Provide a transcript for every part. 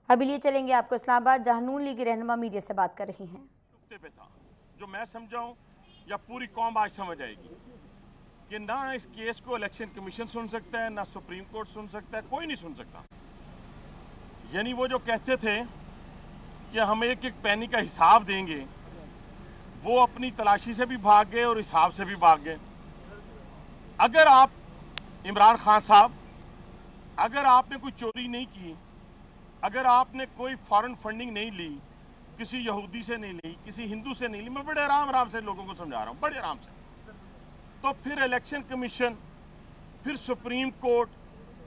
ابھی لیے چلیں گے آپ کو اسلام آباد، جہاں نون لیگ رہنما میڈیا سے بات کر رہی ہیں۔ پہ تھا جو میں سمجھاؤں یا پوری قوم آج سمجھ آئے گی کہ نہ اس کیس کو الیکشن کمیشن سن سکتا ہے، نہ سپریم کورٹ سن سکتا ہے، کوئی نہیں سن سکتا۔ یعنی وہ جو کہتے تھے کہ ہم ایک ایک پینی کا حساب دیں گے، وہ اپنی تلاشی سے بھی بھاگ گئے اور حساب سے بھی بھاگ گئے۔ اگر آپ عمران خان صاحب، اگر آپ نے کوئی چوری نہیں کی، اگر آپ نے کوئی فارن فنڈنگ نہیں لی، کسی یہودی سے نہیں لی، کسی ہندو سے نہیں لی، میں بڑے آرام سے لوگوں کو سمجھا رہا ہوں، بڑے آرام سے، تو پھر الیکشن کمیشن، پھر سپریم کورٹ،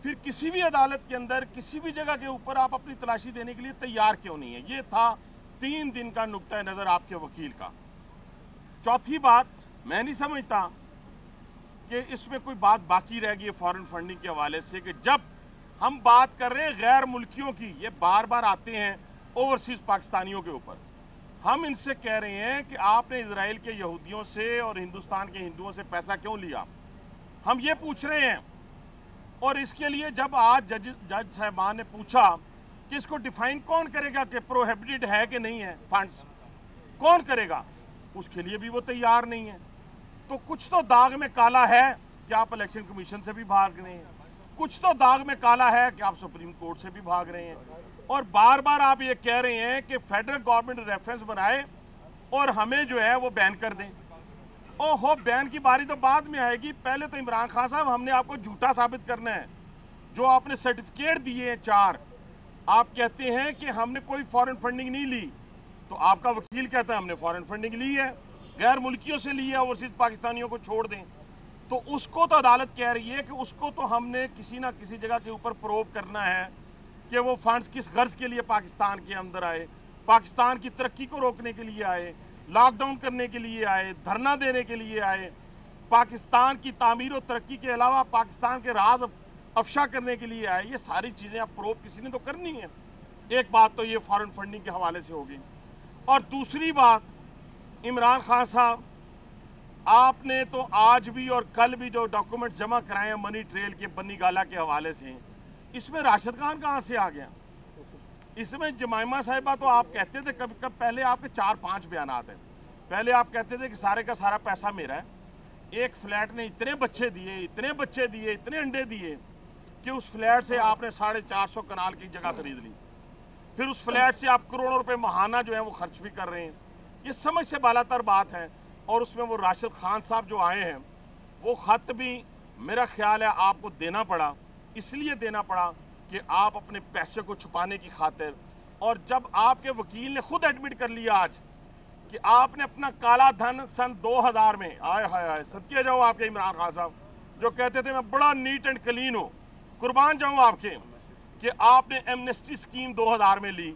پھر کسی بھی عدالت کے اندر کسی بھی جگہ کے اوپر آپ اپنی تلاشی دینے کے لیے تیار کیوں نہیں ہے؟ یہ تھا 3 دن کا نقطہ نظر آپ کے وکیل کا۔ چوتھی بات، میں نہیں سمجھتا کہ اس میں کوئی بات باقی رہ گئی فارن فنڈنگ کے حوالے سے، کہ جب ہم بات کر رہے ہیں غیر ملکیوں کی، یہ بار بار آتے ہیں اوورسیز پاکستانیوں کے اوپر، ہم ان سے کہہ رہے ہیں کہ آپ نے اسرائیل کے یہودیوں سے اور ہندوستان کے ہندوؤں سے پیسہ کیوں لیا؟ ہم یہ پوچھ رہے ہیں۔ اور اس کے لیے جب آج جج صاحبان نے پوچھا کہ اس کو ڈیفائن کون کرے گا کہ پروہیبٹڈ ہے کہ نہیں ہے فنڈز، کون کرے گا؟ اس کے لیے بھی وہ تیار نہیں ہے۔ تو کچھ تو داغ میں کالا ہے کہ آپ الیکشن کمیشن سے بھی بھاگ رہے ہیں، کچھ تو داغ میں کالا ہے کہ آپ سپریم کورٹ سے بھی بھاگ رہے ہیں، اور بار بار آپ یہ کہہ رہے ہیں کہ فیڈرل گورنمنٹ ریفرنس بنائے اور ہمیں جو ہے وہ بین کر دیں۔ ہو بین کی باری تو بعد میں آئے گی، پہلے تو عمران خان صاحب ہم نے آپ کو جھوٹا ثابت کرنا ہے۔ جو آپ نے سرٹیفکیٹ دیے ہیں 4، آپ کہتے ہیں کہ ہم نے کوئی فارن فنڈنگ نہیں لی، تو آپ کا وکیل کہتا ہے ہم نے فارن فنڈنگ لی ہے، غیر ملکیوں سے لی ہے، اوورسیز پاکستانیوں کو چھوڑ دیں، تو اس کو تو عدالت کہہ رہی ہے کہ اس کو تو ہم نے کسی نہ کسی جگہ کے اوپر پروو کرنا ہے کہ وہ فنڈز کس غرض کے لیے پاکستان کے اندر آئے، پاکستان کی ترقی کو روکنے کے لیے آئے، لاک ڈاؤن کرنے کے لیے آئے، دھرنا دینے کے لیے آئے، پاکستان کی تعمیر و ترقی کے علاوہ پاکستان کے راز افشا کرنے کے لیے آئے۔ یہ ساری چیزیں اب پروو کسی نے تو کرنی ہے۔ ایک بات تو یہ فارن فنڈنگ کے حوالے سے ہوگی، اور دوسری بات، عمران خان صاحب، آپ نے تو آج بھی اور کل بھی جو ڈاکومنٹس جمع کرائے ہیں منی ٹریل کے بنی گالا کے حوالے سے، اس میں راشد خان کہاں سے آ گیا؟ اس میں جمائمہ صاحبہ تو آپ کہتے تھے کب پہلے آپ کے 4-5 بیانات ہیں۔ پہلے آپ کہتے تھے کہ سارے کا سارا پیسہ میرا ہے، ایک فلیٹ نے اتنے بچے دیے، اتنے انڈے دیے کہ اس فلیٹ سے آپ نے 450 کنال کی جگہ خرید لی، پھر اس فلیٹ سے آپ کروڑوں روپے ماہانہ جو ہیں وہ خرچ بھی کر رہے ہیں۔ یہ سمجھ سے بالا تر بات ہے، اور اس میں وہ راشد خان صاحب جو آئے ہیں، وہ خط بھی میرا خیال ہے آپ کو دینا پڑا، اس لیے دینا پڑا کہ آپ اپنے پیسے کو چھپانے کی خاطر، اور جب آپ کے وکیل نے خود ایڈمٹ کر لیا آج کہ آپ نے اپنا کالا دھن سن 2000 میں، آئے ہائے ہائے، صدقے جاؤں آپ کے عمران خان صاحب جو کہتے تھے میں بڑا نیٹ اینڈ کلین ہوں، قربان جاؤں آپ کے، کہ آپ نے ایمنسٹی سکیم 2000 میں لی۔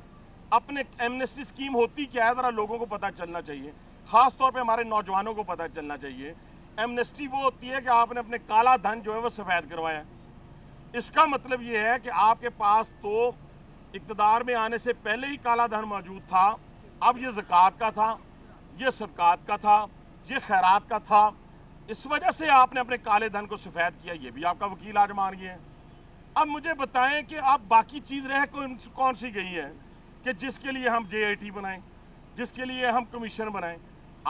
اپنے ایمنسٹی سکیم ہوتی کیا ہے ذرا لوگوں کو پتہ چلنا چاہیے، خاص طور پہ ہمارے نوجوانوں کو پتہ چلنا چاہیے۔ ایمنسٹی وہ ہوتی ہے کہ آپ نے اپنے کالا دھن جو ہے وہ سفید کروایا۔ اس کا مطلب یہ ہے کہ آپ کے پاس تو اقتدار میں آنے سے پہلے ہی کالا دھن موجود تھا، اب یہ زکوٰۃ کا تھا، یہ صدقات کا تھا، یہ خیرات کا تھا، اس وجہ سے آپ نے اپنے کالے دھن کو سفید کیا۔ یہ بھی آپ کا وکیل آج مان گئے ہیں۔ اب مجھے بتائیں کہ اب باقی چیز رہ کون سی گئی ہے کہ جس کے لیے ہم جے آئی ٹی بنائیں، جس کے لیے ہم کمیشن بنائیں؟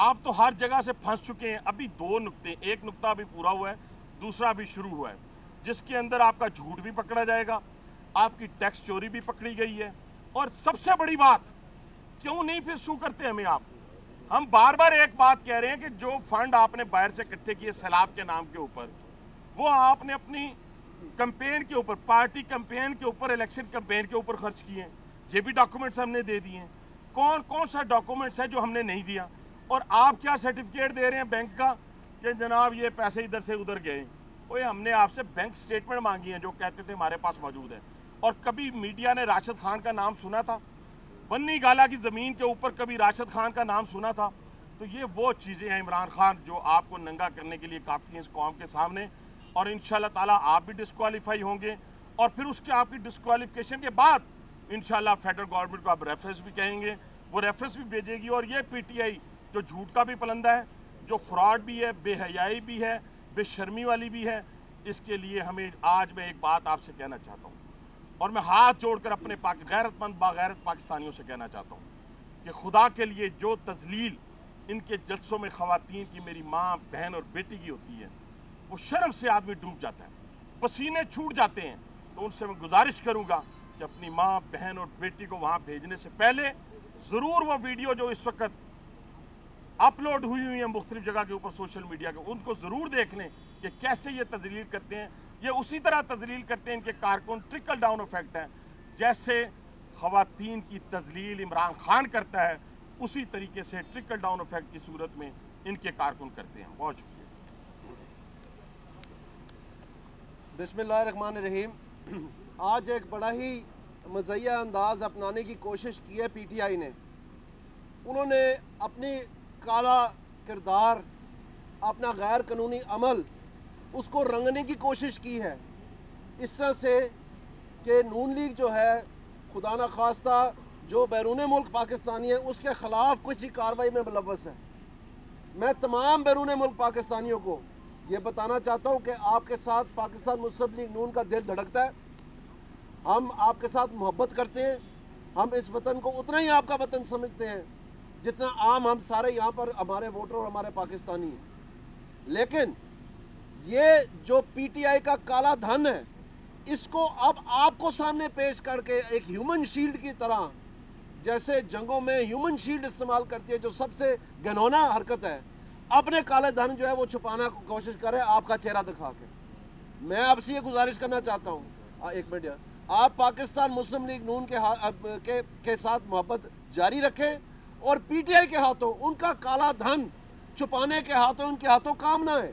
آپ تو ہر جگہ سے پھنس چکے ہیں۔ ابھی 2 نقطے، ایک نقطہ ابھی پورا ہوا ہے، دوسرا ابھی شروع ہوا ہے، جس کے اندر آپ کا جھوٹ بھی پکڑا جائے گا، آپ کی ٹیکس چوری بھی پکڑی گئی ہے، اور سب سے بڑی بات، کیوں نہیں پھر سو کرتے ہمیں آپ؟ ہم بار بار ایک بات کہہ رہے ہیں کہ جو فنڈ آپ نے باہر سے اکٹھے کیے سیلاب کے نام کے اوپر، وہ آپ نے اپنی کمپین کے اوپر، پارٹی کمپین کے اوپر، الیکشن کمپین کے اوپر خرچ کیے ہیں۔ یہ بھی ڈاکومنٹس ہم نے دے دیے ہیں۔ کون سا ڈاکومنٹس ہے جو ہم نے نہیں دیا؟ اور آپ کیا سرٹیفکیٹ دے رہے ہیں بینک کا کہ جناب یہ پیسے ادھر سے ادھر گئے؟ اوے ہم نے آپ سے بینک سٹیٹمنٹ مانگی ہیں جو کہتے تھے ہمارے پاس موجود ہے۔ اور کبھی میڈیا نے راشد خان کا نام سنا تھا؟ بنی گالا کی زمین کے اوپر کبھی راشد خان کا نام سنا تھا؟ تو یہ وہ چیزیں ہیں عمران خان جو آپ کو ننگا کرنے کے لیے کافی ہیں اس قوم کے سامنے، اور انشاءاللہ تعالیٰ آپ بھی ڈسکوالیفائی ہوں گے، اور پھر اس کے آپ کی ڈسکوالیفیکیشن کے بعد انشاءاللہ فیڈرل گورنمنٹ کو آپ ریفرنس بھی کہیں گے، وہ ریفرنس بھی بھیجے گی۔ اور یہ پی ٹی آئی جو جھوٹ کا بھی پلندہ ہے، جو فراڈ بھی ہے، بے حیائی بھی ہے، بے شرمی والی بھی ہے، اس کے لیے ہمیں آج میں ایک بات آپ سے کہنا چاہتا ہوں اور میں ہاتھ جوڑ کر اپنے غیرت مند باغیرت پاکستانیوں سے کہنا چاہتا ہوں کہ خدا کے لیے جو تذلیل ان کے جلسوں میں خواتین کی، میری ماں، بہن اور بیٹی کی ہوتی ہے، وہ شرم سے آدمی ڈوب جاتا ہے، پسینے چھوٹ جاتے ہیں. تو ان سے میں گزارش کروں گا کہ اپنی ماں، بہن اور بیٹی کو وہاں بھیجنے سے پہلے ضرور وہ ویڈیو جو اس وقت اپلوڈ ہوئی ہیں مختلف جگہ کے اوپر سوشل میڈیا کے، ان کو ضرور دیکھ لیں کہ کیسے یہ تذلیل کرتے ہیں. یہ اسی طرح تذلیل کرتے ہیں ان کے کارکن، ٹرکل ڈاؤن افیکٹ ہے. جیسے خواتین کی تذلیل عمران خان کرتا ہے، اسی طریقے سے ٹرکل ڈاؤن افیکٹ کی صورت میں ان کے کارکن کرتے ہیں. بہت شکریہ. بسم اللہ الرحمن الرحیم. آج ایک بڑا ہی مزیہ انداز اپنانے کی کوشش کی ہے پی ٹی آئی نے. انہوں نے اپنی کالا کردار، اپنا غیر قانونی عمل، اس کو رنگنے کی کوشش کی ہے اس طرح سے کہ نون لیگ جو ہے خدا نخواستہ جو بیرون ملک پاکستانی ہے اس کے خلاف کسی کارروائی میں ملوث ہے. میں تمام بیرون ملک پاکستانیوں کو یہ بتانا چاہتا ہوں کہ آپ کے ساتھ پاکستان مسلم لیگ نون کا دل دھڑکتا ہے. ہم آپ کے ساتھ محبت کرتے ہیں. ہم اس وطن کو اتنا ہی آپ کا وطن سمجھتے ہیں جتنا عام ہم سارے یہاں پر ہمارے ووٹر اور ہمارے پاکستانی ہیں. لیکن یہ جو پی ٹی آئی کا کالا دھن ہے، اس کو اب آپ کو سامنے پیش کر کے ایک ہیومن شیلڈ کی طرح، جیسے جنگوں میں ہیومن شیلڈ استعمال کرتی ہے جو سب سے گھنونا حرکت ہے، اپنے کالے دھن جو ہے وہ چھپانا کوشش کرے آپ کا چہرہ دکھا کے. میں آپ سے یہ گزارش کرنا چاہتا ہوں، ایک منٹ، آپ پاکستان مسلم لیگ نون کے ساتھ محبت جاری رکھیں اور پی ٹی آئی کے ہاتھوں ان کا کالا دھن چھپانے کے ہاتھوں ان کے ہاتھوں کام نہ ہے.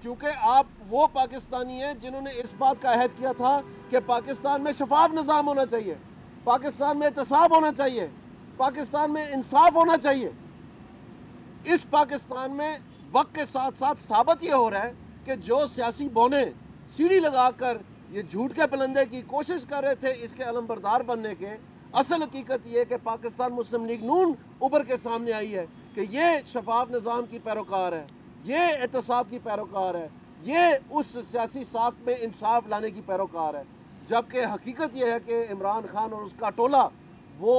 کیونکہ آپ وہ پاکستانی ہیں جنہوں نے اس بات کا عہد کیا تھا کہ پاکستان میں شفاف نظام ہونا چاہیے، پاکستان میں احتساب ہونا چاہیے، پاکستان میں انصاف ہونا چاہیے. اس پاکستان میں وقت کے ساتھ ساتھ ثابت یہ ہو رہا ہے کہ جو سیاسی بونے سیڑھی لگا کر یہ جھوٹ کے پلندے کی کوشش کر رہے تھے اس کے علمبردار بننے کے، اصل حقیقت یہ کہ پاکستان مسلم لیگ نون ابھر کے سامنے آئی ہے کہ یہ شفاف نظام کی پیروکار ہے، یہ احتساب کی پیروکار ہے، یہ اس سیاسی ساکھ میں انصاف لانے کی پیروکار ہے. جبکہ حقیقت یہ ہے کہ عمران خان اور اس کا ٹولہ وہ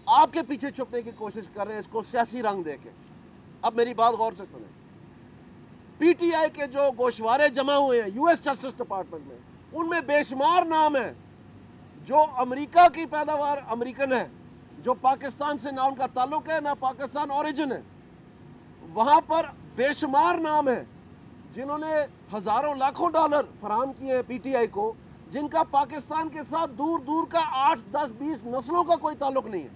آپ کے پیچھے چھپنے کی کوشش کر رہے ہیں اس کو سیاسی رنگ دے کے. اب میری بات غور سے سنیں. پی ٹی آئی کے جو گوشوارے جمع ہوئے ہیں یو ایس جسٹس ڈپارٹمنٹ میں، ان میں بے شمار نام ہیں جو امریکہ کی پیداوار امریکن ہے، جو پاکستان سے نہ ان کا تعلق ہے نہ پاکستان اوریجن ہے. وہاں پر بے شمار نام ہیں جنہوں نے ہزاروں لاکھوں ڈالر فراہم کیے ہیں پی ٹی آئی کو، جن کا پاکستان کے ساتھ دور دور کا 8, 10, 20 نسلوں کا کوئی تعلق نہیں ہے.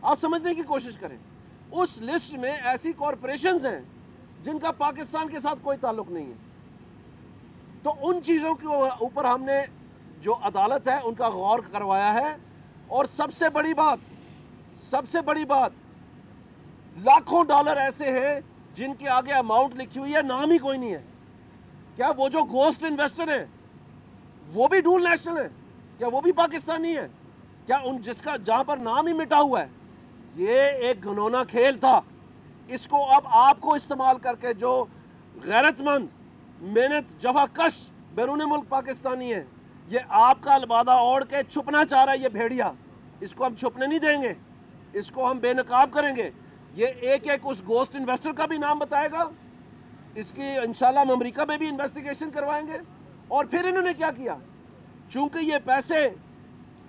آپ سمجھنے کی کوشش کریں. اس لسٹ میں ایسی کارپوریشنز ہیں جن کا پاکستان کے ساتھ کوئی تعلق نہیں ہے. تو ان چیزوں کے اوپر ہم نے جو عدالت ہے ان کا غور کروایا ہے. اور سب سے بڑی بات لاکھوں ڈالر ایسے ہیں جن کے آگے اماؤنٹ لکھی ہوئی ہے، نام ہی کوئی نہیں ہے. کیا وہ جو گوسٹ انویسٹر ہیں وہ بھی ڈول نیشنل ہیں؟ کیا وہ بھی پاکستانی ہیں؟ کیا ان جس کا جہاں پر نام ہی مٹا ہوا ہے؟ یہ ایک گھنونا کھیل تھا. اس کو اب آپ کو استعمال کر کے جو غیرت مند، محنت جفا کش بیرون ملک پاکستانی ہیں، یہ آپ کا لبادہ اوڑھ کے چھپنا چاہ رہا ہے. یہ بھیڑیا، اس کو ہم چھپنے نہیں دیں گے، اس کو ہم بے نقاب کریں گے. یہ ایک اس گوسٹ انویسٹر کا بھی نام بتائے گا. اس کی انشاءاللہ ہم امریکہ میں بھی انویسٹیگیشن کروائیں گے. اور پھر انہوں نے کیا کیا؟ چونکہ یہ پیسے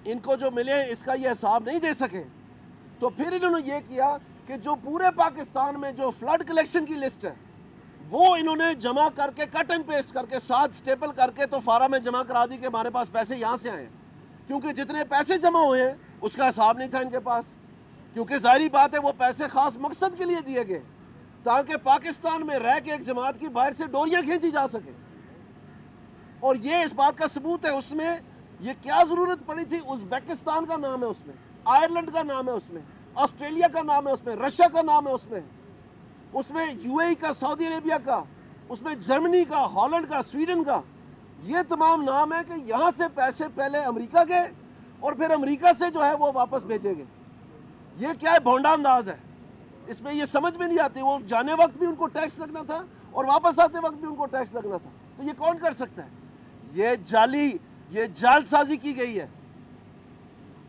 ان کو جو ملے اس کا یہ حساب نہیں دے سکے، تو پھر انہوں نے یہ کیا کہ جو پورے پاکستان میں جو فلڈ کلیکشن کی لسٹ ہے وہ انہوں نے جمع کر کے کٹ اینڈ پیسٹ کر کے ساتھ سٹیپل کر کے تو فارم میں جمع کرا دی کہ ہمارے پاس پیسے یہاں سے آئے ہیں. کیونکہ جتنے پیسے جمع ہوئے ہیں اس کا حساب نہیں تھا ان کے پاس. کیونکہ ظاہری بات ہے وہ پیسے خاص مقصد کے لیے دیے گئے تاکہ پاکستان میں رہ کے ایک جماعت کی باہر سے ڈوریاں کھینچی جا سکے. اور یہ اس بات کا ثبوت ہے. اس میں یہ کیا ضرورت پڑی تھی؟ ازبیکستان کا نام ہے اس میں، آئرلینڈ کا نام ہے اس میں، آسٹریلیا کا نام ہے اس میں، رشیا کا نام ہے اس میں یو اے ای کا، سعودی عربیہ کا، اس میں جرمنی کا، ہالینڈ کا، سویڈن کا. یہ تمام نام ہے کہ یہاں سے پیسے پہلے امریکہ گئے اور پھر امریکہ سے جو ہے وہ واپس بھیجے گئے. یہ کیا ہے؟ بھونڈا انداز ہے. اس میں یہ سمجھ میں نہیں آتی. وہ جانے وقت بھی ان کو ٹیکس لگنا تھا اور واپس آتے وقت بھی ان کو ٹیکس لگنا تھا. تو یہ کون کر سکتا ہے؟ یہ جعلی یہ جعل سازی کی گئی ہے.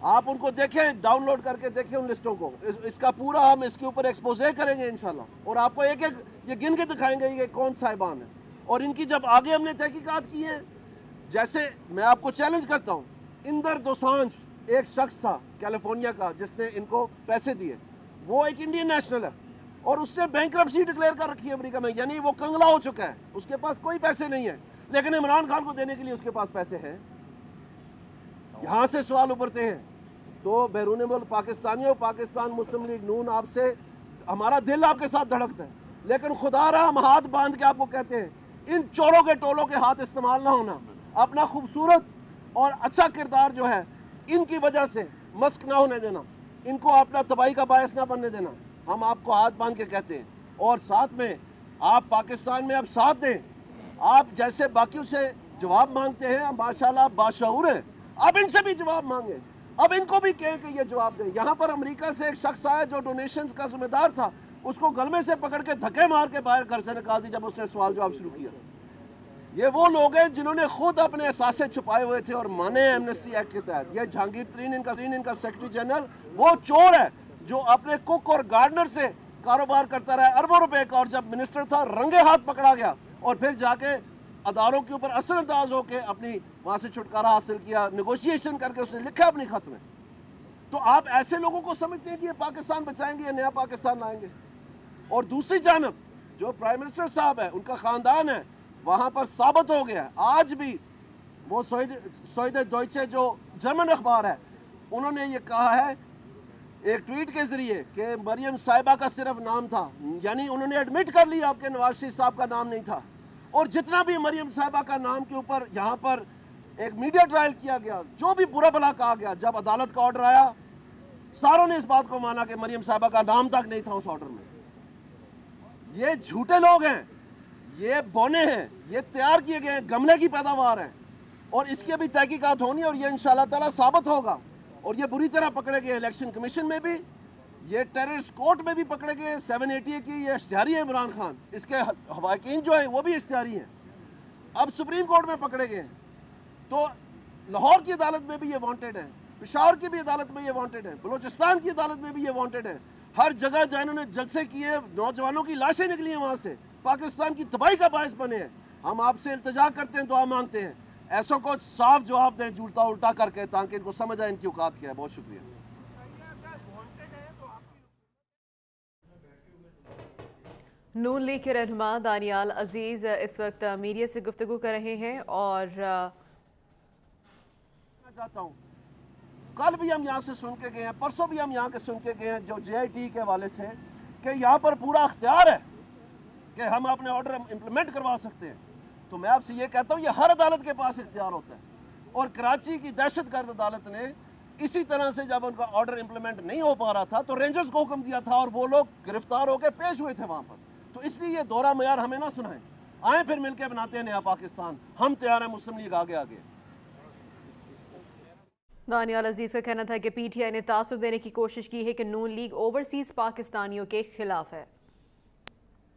آپ ان کو دیکھیں, ڈاؤن لوڈ کر کے دیکھیں ان لسٹوں کو. اس کا پورا ہم اس کے اوپر ایکسپوزے کریں گے انشاءاللہ, اور آپ کو ایک ایک یہ گن کے دکھائیں گے یہ کون صاحبان ہیں. اور ان کی جب آگے ہم نے تحقیقات کی ہیں, جیسے میں آپ کو چیلنج کرتا ہوں, اندر دوسانجھ ایک شخص تھا کیلیفورنیا کا جس نے ان کو پیسے دیے, وہ ایک انڈین نیشنل ہے اور اس نے بینکرپسی ڈکلیئر کر رکھی ہے امریکہ میں, یعنی وہ کنگلا ہو چکا ہے, اس کے پاس کوئی پیسے نہیں ہیں, لیکن عمران خان کو دینے کے لیے اس کے پاس پیسے ہیں. یہاں سے سوال ابھرتے ہیں. تو بیرون ملک پاکستانیوں, پاکستان مسلم لیگ نون, آپ سے ہمارا دل آپ کے ساتھ دھڑکتا ہے, لیکن خدا رہا ہم ہاتھ باندھ کے آپ کو کہتے ہیں ان چوروں کے ٹولوں کے ہاتھ استعمال نہ ہونا, اپنا خوبصورت اور اچھا کردار جو ہے ان کی وجہ سے مسک نہ ہونے دینا, ان کو اپنا تباہی کا باعث نہ بننے دینا. ہم آپ کو ہاتھ باندھ کے کہتے ہیں, اور ساتھ میں آپ پاکستان میں اب ساتھ دیں. آپ جیسے باقیوں سے جواب مانگتے ہیں, ماشاءاللہ آپ باشعور ہیں, اب ان سے بھی جواب مانگیں, اب ان کو بھی کہیں کہ یہ جواب دیں. یہاں پر امریکہ سے ایک شخص آیا جو ڈونیشنز کا ذمہ دار تھا, اس کو گلمے سے پکڑ کے دھکے مار کے باہر گھر سے نکال دی جب اس نے سوال جواب شروع کیا. یہ وہ لوگ ہیں جنہوں نے خود اپنے اثاثے چھپائے ہوئے تھے اور مانے ہیں ایمنسٹی ایکٹ کے تحت. یہ جہانگیر ترین ان کا سیکرٹری جنرل وہ چور ہے جو اپنے کوک اور گارڈنر سے کاروبار کرتا رہا اربوں روپے کا, اور جب منسٹر تھا رنگے ہاتھ پکڑا گیا اور پھر جا کے اداروں کے اوپر اثر انداز ہو کے اپنی وہاں سے چھٹکارا حاصل کیا, نیگوشیشن کر کے اس نے لکھا اپنی خط میں. تو آپ ایسے لوگوں کو سمجھتے ہیں کہ یہ پاکستان بچائیں گے یا نیا پاکستان لائیں گے. اور دوسری جانب جو پرائم منسٹر صاحب ہے, ان کا خاندان ہے, وہاں پر ثابت ہو گیا آج بھی. وہ سوئد ڈوئچے جو جرمن اخبار ہے, انہوں نے یہ کہا ہے ایک ٹویٹ کے ذریعے کہ مریم صاحبہ کا صرف نام تھا, یعنی انہوں نے ایڈمٹ کر لیا آپ کے نواز شریف صاحب کا نام نہیں تھا. اور جتنا بھی مریم صاحبہ کا نام کے اوپر یہاں پر ایک میڈیا ٹرائل کیا گیا, جو بھی برا بھلا کہا گیا, جب عدالت کا آرڈر آیا ساروں نے اس بات کو مانا کہ مریم صاحبہ کا نام تک نہیں تھا اس آرڈر میں. یہ جھوٹے لوگ ہیں, یہ بونے ہیں, یہ تیار کیے گئے گملے کی پیداوار ہیں, اور اس کی ابھی تحقیقات ہونی اور یہ انشاءاللہ تعالیٰ ثابت ہوگا. اور یہ بری طرح پکڑے گئے الیکشن کمیشن میں بھی, یہ ٹیررسٹ کورٹ میں بھی پکڑے گئے. 780 کی یہ اشتہاری ہے عمران خان, اس کے حوائقین جو ہیں وہ بھی اشتہاری ہیں. اب سپریم کورٹ میں پکڑے گئے, تو لاہور کی عدالت میں بھی یہ وانٹڈ ہے, پشاور کی بھی عدالت میں یہ وانٹڈ ہے, بلوچستان کی عدالت میں بھی یہ وانٹڈ ہے. ہر جگہ جہاں انہوں نے جلسے کیے, نوجوانوں کی لاشیں نکلی ہیں وہاں سے, پاکستان کی تباہی کا باعث بنے ہیں. ہم آپ سے التجا کرتے ہیں, دعا مانگتے ہیں, ایسوں کو صاف جواب دیں جھوٹا الٹا کر کے, تاکہ ان کو سمجھ آئے ان کی اوقات کیا ہے. بہت شکریہ. نون لیگ کے رہنما دانیال عزیز اس وقت میڈیا سے گفتگو کر رہے ہیں, اور چاہتا ہوں کل بھی ہم یہاں سے سن کے گئے ہیں, پرسوں بھی ہم یہاں کے سن کے گئے ہیں جو JIT کے حوالے سے, کہ یہاں پر پورا اختیار ہے کہ ہم اپنے آرڈر امپلیمنٹ کروا سکتے ہیں. تو میں آپ سے یہ کہتا ہوں یہ ہر عدالت کے پاس اختیار ہوتا ہے, اور کراچی کی دہشت گرد عدالت نے اسی طرح سے جب ان کا آرڈر امپلیمنٹ نہیں ہو پا رہا تھا تو رینجرز کو حکم دیا تھا, اور وہ لوگ گرفتار ہو کے پیش ہوئے تھے وہاں پر. تو اس لیے یہ دورہ معیار ہمیں نہ سنائیں, آئیں پھر مل کے بناتے ہیں نیا پاکستان. ہم تیار ہیں, مسلم لیگ آگے آگے. دانیال عزیز کا کہنا تھا کہ PTI نے تاثر دینے کی کوشش کی ہے کہ نون لیگ اوورسیز پاکستانیوں کے خلاف ہے.